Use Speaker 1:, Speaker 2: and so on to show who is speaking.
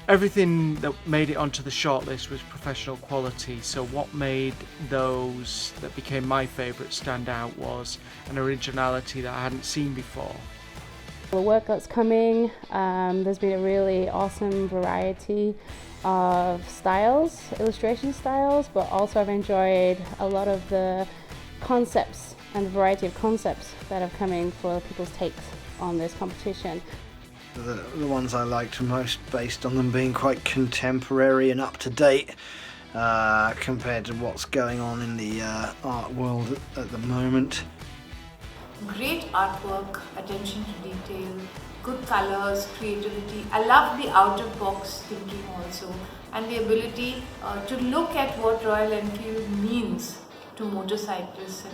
Speaker 1: Everything that made it onto the shortlist was professional quality, so what made those that became my favourite stand out was an originality that I hadn't seen before.
Speaker 2: The work that's coming, there's been a really awesome variety of styles, illustration styles, but also I've enjoyed a lot of the concepts and the variety of concepts that have come in for people's takes on this competition.
Speaker 3: The ones I liked most, based on them being quite contemporary and up to date compared to what's going on in the art world at the moment.
Speaker 4: Great artwork, attention to detail, good colors, creativity. I love the out-of-box thinking also, and the ability to look at what Royal Enfield means to motorcyclists and